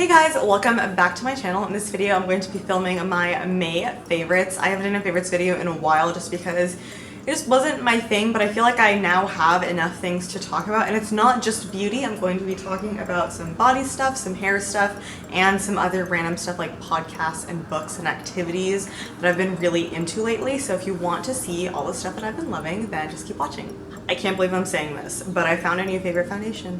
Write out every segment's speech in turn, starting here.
Hey guys, welcome back to my channel. In this video, I'm going to be filming my May favorites. I haven't done a favorites video in a while just because it just wasn't my thing, but I feel like I now have enough things to talk about, and it's not just beauty. I'm going to be talking about some body stuff, some hair stuff, and some other random stuff like podcasts and books and activities that I've been really into lately. So if you want to see all the stuff that I've been loving, then just keep watching. I can't believe I'm saying this, but I found a new favorite foundation.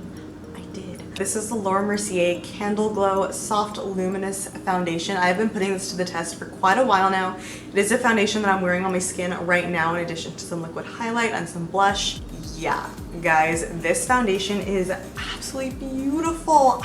This is the Laura Mercier Candle Glow Soft Luminous Foundation. I have been putting this to the test for quite a while now. It is a foundation that I'm wearing on my skin right now in addition to some liquid highlight and some blush. Yeah, guys, this foundation is absolutely beautiful.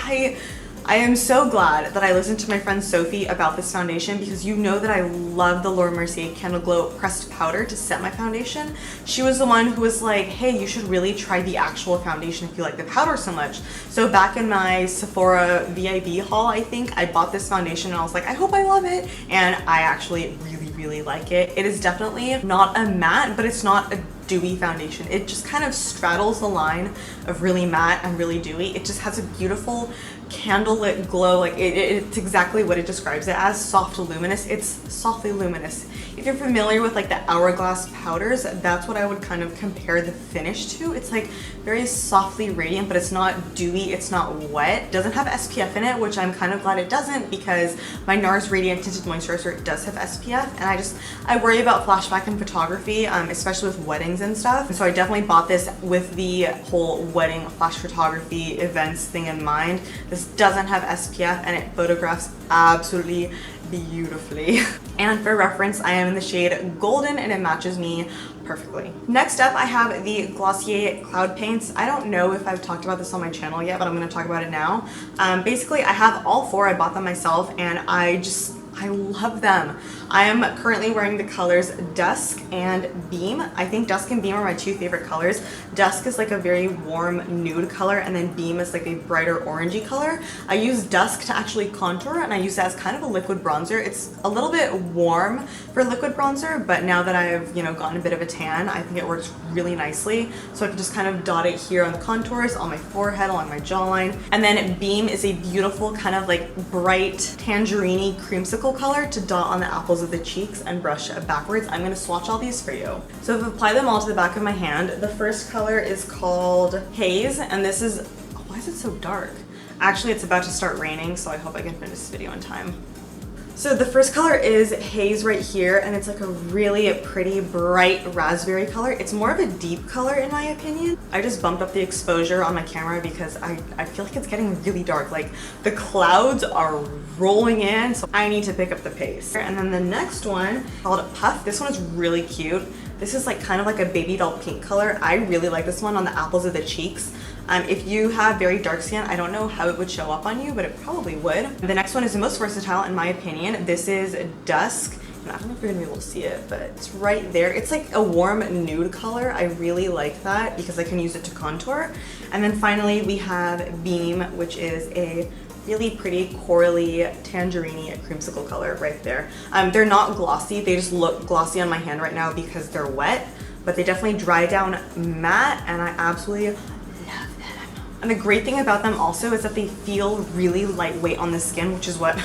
I am so glad that I listened to my friend Sophie about this foundation, because you know that I love the Laura Mercier Candle Glow pressed powder to set my foundation. She was the one who was like, hey, you should really try the actual foundation if you like the powder so much. So back in my Sephora VIB haul, I think, I bought this foundation and I was like, I hope I love it. And I actually really like it. It is definitely not a matte, but it's not a dewy foundation. It just kind of straddles the line of really matte and really dewy. It just has a beautiful candlelit glow. Like it's exactly what it describes it as, soft luminous. It's softly luminous. If you're familiar with like the Hourglass powders, that's what I would kind of compare the finish to. It's like very softly radiant, but it's not dewy, it's not wet. It doesn't have SPF in it, which I'm kind of glad it doesn't, because my NARS Radiant Tinted Moisturizer does have SPF, and I worry about flashback in photography, especially with weddings and stuff. And so I definitely bought this with the whole wedding flash photography events thing in mind. This doesn't have SPF and it photographs absolutely beautifully. And for reference, I am in the shade Golden and it matches me perfectly. Next up, I have the Glossier Cloud Paints. I don't know if I've talked about this on my channel yet, but I'm going to talk about it now. Basically, I have all four. I bought them myself and I love them. I am currently wearing the colors Dusk and Beam. I think Dusk and Beam are my two favorite colors. Dusk is like a very warm nude color, and then Beam is like a brighter orangey color. I use Dusk to actually contour, and I use it as kind of a liquid bronzer. It's a little bit warm for liquid bronzer, but now that I've, gotten a bit of a tan, I think it works really nicely. So I can just kind of dot it here on the contours, on my forehead, along my jawline. And then Beam is a beautiful kind of like bright tangerine creamsicle color to dot on the apples of the cheeks and brush backwards. I'm going to swatch all these for you. So I've applied them all to the back of my hand. The first color is called Haze, and this is, why is it so dark? Actually, it's about to start raining, so I hope I can finish this video in time. So the first color is Haze right here, and it's like a really pretty bright raspberry color. It's more of a deep color in my opinion. I just bumped up the exposure on my camera because I feel like it's getting really dark. Like the clouds are rolling in, so I need to pick up the pace. And then the next one, called Puff. This one is really cute. This is like kind of like a baby doll pink color. I really like this one on the apples of the cheeks. If you have very dark skin, I don't know how it would show up on you, but it probably would. The next one is the most versatile in my opinion. This is Dusk. And I don't know if you're gonna be able to see it, but it's right there. It's like a warm nude color. I really like that because I can use it to contour. And then finally we have Beam, which is a really pretty corally tangerine creamsicle color right there. They're not glossy. They just look glossy on my hand right now because they're wet, but they definitely dry down matte, and I absolutely love them. And the great thing about them also is that they feel really lightweight on the skin, which is what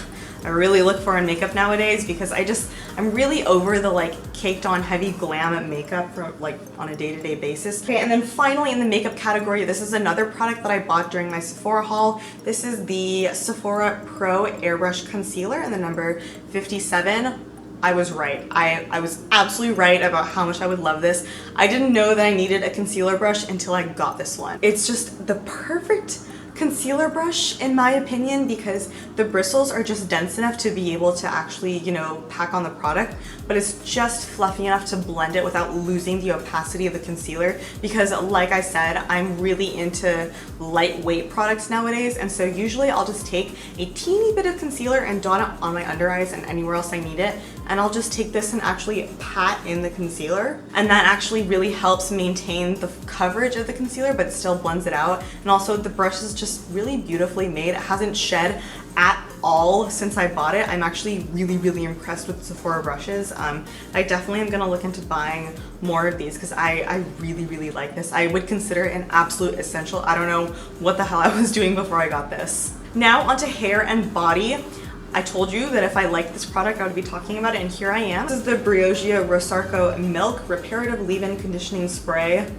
I really look for in makeup nowadays, because I'm really over the like caked on heavy glam makeup for like on a day-to-day basis. Okay, and then finally in the makeup category, this is another product that I bought during my Sephora haul. This is the Sephora Pro Airbrush Concealer in the number 57. I was right. I was absolutely right about how much I would love this. I didn't know that I needed a concealer brush until I got this one. It's just the perfect concealer brush in my opinion, because the bristles are just dense enough to be able to actually, pack on the product, but it's just fluffy enough to blend it without losing the opacity of the concealer, because like I said, I'm really into lightweight products nowadays, and so usually I'll just take a teeny bit of concealer and dot it on my under eyes and anywhere else I need it, and I'll just take this and actually pat in the concealer, and that actually really helps maintain the coverage of the concealer but still blends it out. And also the brush is just really beautifully made. It hasn't shed at all since I bought it. I'm actually really impressed with Sephora brushes. I definitely am gonna look into buying more of these because I really like this. I would consider it an absolute essential. I don't know what the hell I was doing before I got this. Now onto hair and body. I told you that if I liked this product, I would be talking about it, and here I am. This is the Briogea Rosarco Milk Reparative Leave-In Conditioning Spray.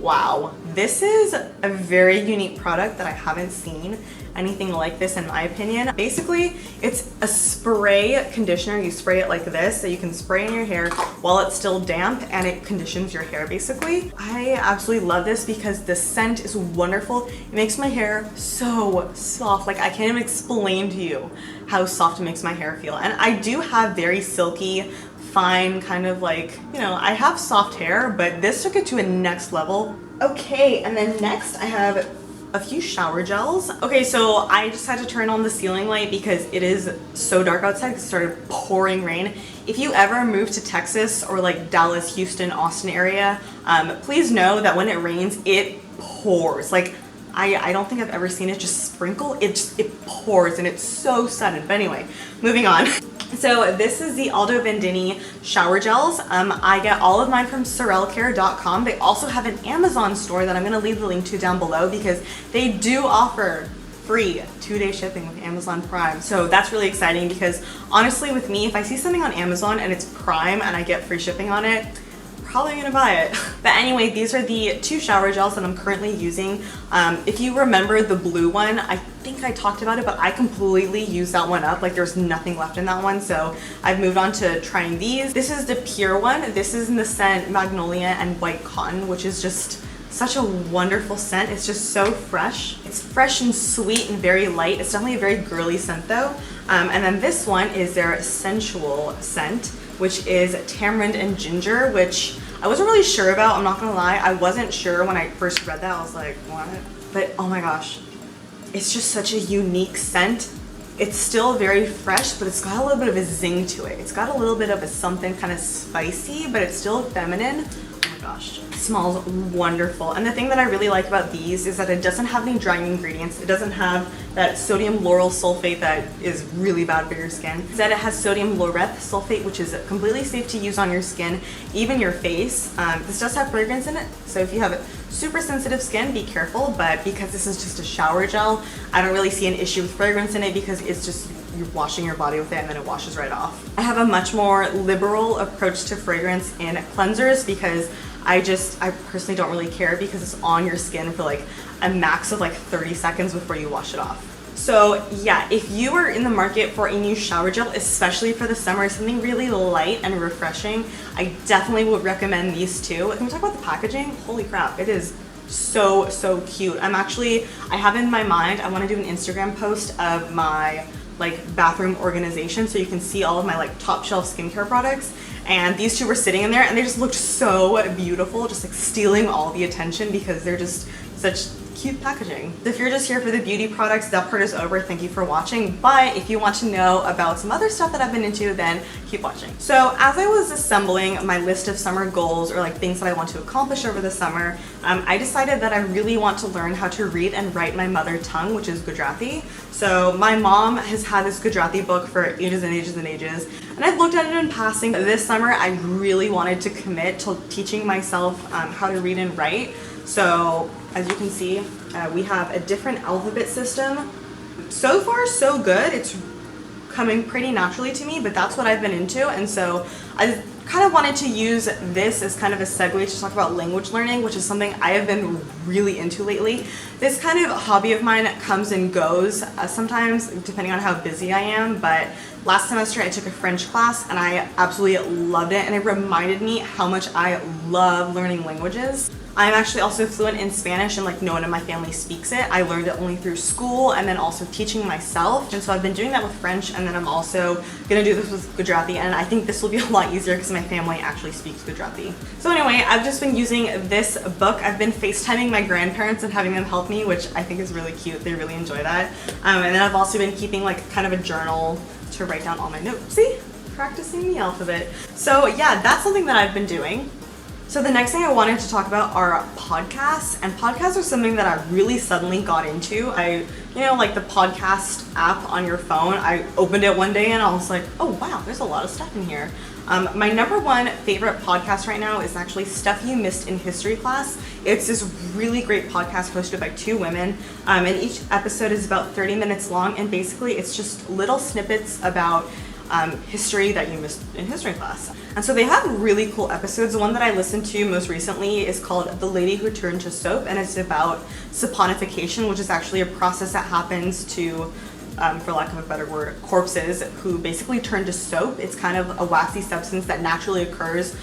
Wow, this is a very unique product that I haven't seen anything like this in my opinion. Basically, it's a spray conditioner. You spray it like this, so you can spray in your hair while it's still damp, and it conditions your hair basically. I absolutely love this because the scent is wonderful. It makes my hair so soft. Like, I can't even explain to you how soft it makes my hair feel. And I do have very silky, fine, kind of like, you know, I have soft hair, but this took it to a next level. Okay, and then next I have a few shower gels. Okay, so I just had to turn on the ceiling light because it is so dark outside because it started pouring rain. If you ever move to Texas or like Dallas, Houston, Austin area, please know that when it rains, it pours. Like, I don't think I've ever seen it just sprinkle. It pours and it's so sudden. But anyway, moving on. So this is the Aldo Bandini shower gels. I get all of mine from sorelcare.com. They also have an Amazon store that I'm gonna leave the link to down below because they do offer free 2-day shipping with Amazon Prime. So that's really exciting because honestly with me, if I see something on Amazon and it's Prime and I get free shipping on it, probably gonna buy it. But anyway, these are the 2 shower gels that I'm currently using. If you remember the blue one, I think I talked about it, but I completely used that one up. Like, there's nothing left in that one, so I've moved on to trying these. This is the pure one. This is in the scent Magnolia and White Cotton, which is just such a wonderful scent. It's just so fresh. It's fresh and sweet and very light. It's definitely a very girly scent though. And then this one is their sensual scent, which is tamarind and ginger, which I wasn't really sure about. I'm not gonna lie. I wasn't sure when I first read that. I was like, what? But oh my gosh, it's just such a unique scent. It's still very fresh, but it's got a little bit of a zing to it. It's got a little bit of a something kind of spicy, but it's still feminine. Oh my gosh, it smells wonderful. And the thing that I really like about these is that it doesn't have any drying ingredients. It doesn't have that sodium lauryl sulfate that is really bad for your skin. Instead, it has sodium laureth sulfate, which is completely safe to use on your skin, even your face. This does have fragrance in it, so if you have super sensitive skin, be careful. But because this is just a shower gel, I don't really see an issue with fragrance in it because it's just, you're washing your body with it and then it washes right off. I have a much more liberal approach to fragrance in cleansers because I personally don't really care because it's on your skin for like a max of like 30 seconds before you wash it off. So yeah, if you are in the market for a new shower gel, especially for the summer, something really light and refreshing, I definitely would recommend these two. Can we talk about the packaging? Holy crap, it is so cute. I have in my mind, I want to do an Instagram post of my like bathroom organization so you can see all of my like top shelf skincare products, and these two were sitting in there and they just looked so beautiful, just like stealing all the attention because they're just such cute packaging. If you're just here for the beauty products, that part is over. Thank you for watching. But if you want to know about some other stuff that I've been into, then keep watching. So as I was assembling my list of summer goals or like things that I want to accomplish over the summer, I decided that I really want to learn how to read and write my mother tongue, which is Gujarati. So my mom has had this Gujarati book for ages and ages and ages, and I've looked at it in passing. This summer, I really wanted to commit to teaching myself how to read and write. So as you can see, we have a different alphabet system. So far, so good. It's coming pretty naturally to me, but that's what I've been into. And so I kind of wanted to use this as kind of a segue to talk about language learning, which is something I have been really into lately. This kind of hobby of mine comes and goes sometimes depending on how busy I am, but last semester I took a French class and I absolutely loved it, and it reminded me how much I love learning languages. I'm actually also fluent in Spanish, and like no one in my family speaks it. I learned it only through school and then also teaching myself. And so I've been doing that with French, and then I'm also gonna do this with Gujarati, and I think this will be a lot easier because my family actually speaks Gujarati. So anyway, I've just been using this book. I've been FaceTiming my grandparents and having them help me, which I think is really cute. They really enjoy that. And then I've also been keeping like kind of a journal to write down all my notes. See? Practicing the alphabet. So yeah, that's something that I've been doing. So the next thing I wanted to talk about are podcasts, and podcasts are something that I really suddenly got into. Like the podcast app on your phone, I opened it one day and I was like, oh wow, there's a lot of stuff in here. My number one favorite podcast right now is actually Stuff You Missed in History Class. It's this really great podcast hosted by two women, and each episode is about 30 minutes long, and basically it's just little snippets about history that you missed in history class. And so they have really cool episodes. The one that I listened to most recently is called The Lady Who Turned to Soap, and it's about saponification, which is actually a process that happens to, for lack of a better word, corpses who basically turn to soap. It's kind of a waxy substance that naturally occurs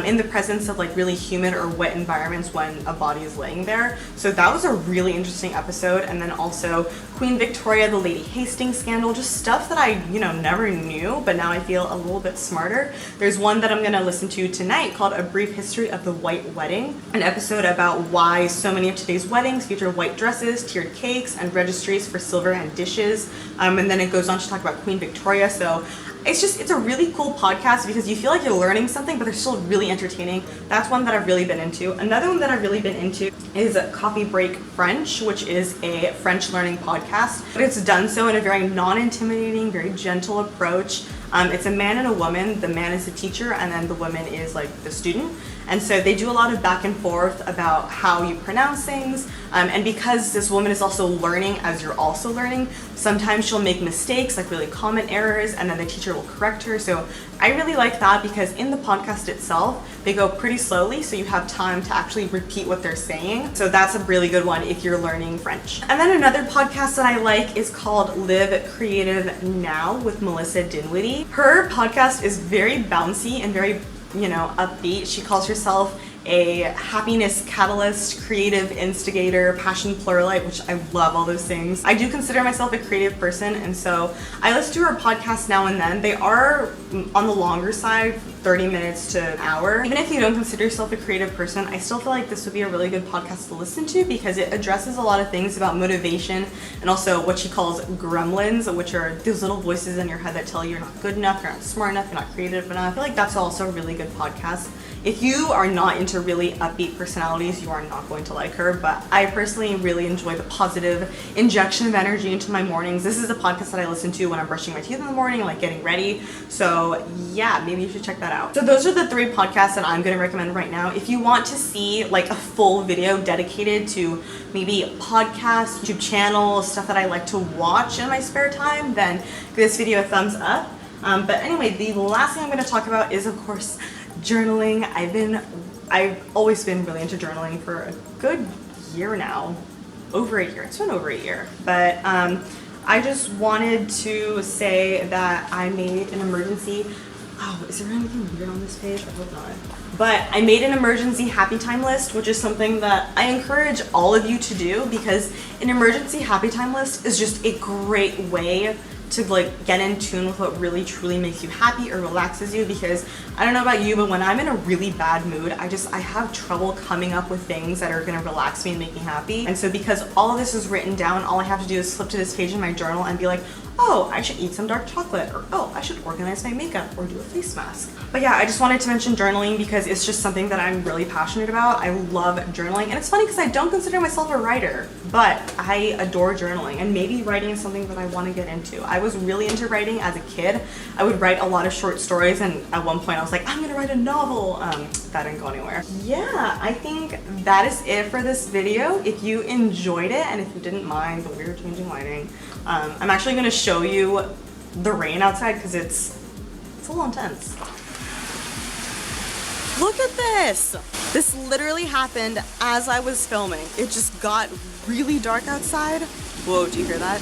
in the presence of like really humid or wet environments when a body is laying there. So that was a really interesting episode. And then also Queen Victoria, the Lady Hastings scandal, just stuff that I, never knew, but now I feel a little bit smarter. There's one that I'm gonna listen to tonight called A Brief History of the White Wedding, an episode about why so many of today's weddings feature white dresses, tiered cakes, and registries for silver and dishes. And then it goes on to talk about Queen Victoria. So it's a really cool podcast because you feel like you're learning something, but they're still really entertaining. That's one that I've really been into. Another one that I've really been into is Coffee Break French, which is a French learning podcast. But it's done so in a very non-intimidating, very gentle approach. It's a man and a woman. The man is the teacher, and then the woman is like the student. And so they do a lot of back and forth about how you pronounce things. And because this woman is also learning as you're also learning, sometimes she'll make mistakes, like really common errors, and then the teacher will correct her. So I really like that because in the podcast itself, they go pretty slowly, so you have time to actually repeat what they're saying. So that's a really good one if you're learning French. And then another podcast that I like is called Live Creative Now with Melissa Dinwiddie. Her podcast is very bouncy and very upbeat. She calls herself a happiness catalyst, creative instigator, passion pluralite, which I love all those things. I do consider myself a creative person, and so I listen to her podcasts now and then. They are on the longer side, 30 minutes to an hour. Even if you don't consider yourself a creative person, I still feel like this would be a really good podcast to listen to because it addresses a lot of things about motivation and also what she calls gremlins, which are those little voices in your head that tell you you're not good enough, you're not smart enough, you're not creative enough. I feel like that's also a really good podcast. If you are not into really upbeat personalities, you are not going to like her, but I personally really enjoy the positive injection of energy into my mornings. This is a podcast that I listen to when I'm brushing my teeth in the morning, like getting ready. So yeah, maybe you should check that out. So those are the 3 podcasts that I'm gonna recommend right now. If you want to see like a full video dedicated to maybe podcasts, YouTube channel, stuff that I like to watch in my spare time, then give this video a thumbs up. But anyway, the last thing I'm gonna talk about is, of course, journaling. I've always been really into journaling for a good year now. Over a year. It's been over a year. But I just wanted to say that I made an emergency. Oh, is there anything weird on this page? I hope not. But I made an emergency happy time list, which is something that I encourage all of you to do because an emergency happy time list is just a great way to like get in tune with what really truly makes you happy or relaxes you. Because I don't know about you, but when I'm in a really bad mood, I have trouble coming up with things that are gonna relax me and make me happy. And so because all of this is written down, all I have to do is flip to this page in my journal and be like, oh, I should eat some dark chocolate, or oh, I should organize my makeup or do a face mask. But yeah, I just wanted to mention journaling because it's just something that I'm really passionate about. I love journaling, and it's funny because I don't consider myself a writer, but I adore journaling, and maybe writing is something that I want to get into. I was really into writing as a kid. I would write a lot of short stories, and at one point I was like, I'm gonna write a novel. That didn't go anywhere. Yeah, I think that is it for this video. If you enjoyed it, and if you didn't mind the weird changing lighting, I'm actually gonna show you the rain outside because it's a little intense. Look at this! This literally happened as I was filming. It just got really dark outside. Whoa, do you hear that?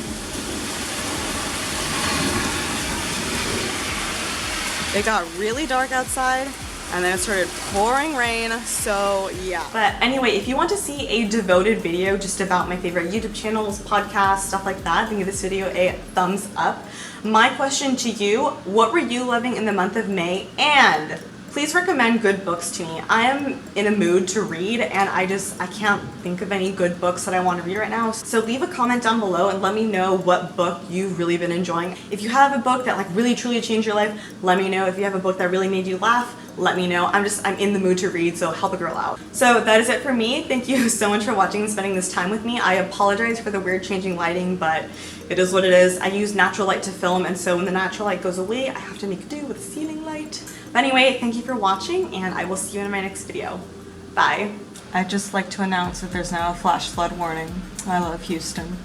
It got really dark outside and then it started pouring rain, so yeah. But anyway, if you want to see a devoted video just about my favorite YouTube channels, podcasts, stuff like that, then give this video a thumbs up. My question to you, what were you loving in the month of May? And please recommend good books to me. I am in a mood to read and I can't think of any good books that I want to read right now. So leave a comment down below and let me know what book you've really been enjoying. If you have a book that like really truly changed your life, let me know. If you have a book that really made you laugh, let me know. I'm in the mood to read, so help a girl out. So that is it for me. Thank you so much for watching and spending this time with me. I apologize for the weird changing lighting, but it is what it is. I use natural light to film, and so when the natural light goes away, I have to make do with ceiling light. But anyway, thank you for watching, and I will see you in my next video. Bye. I'd just like to announce that there's now a flash flood warning. I love Houston.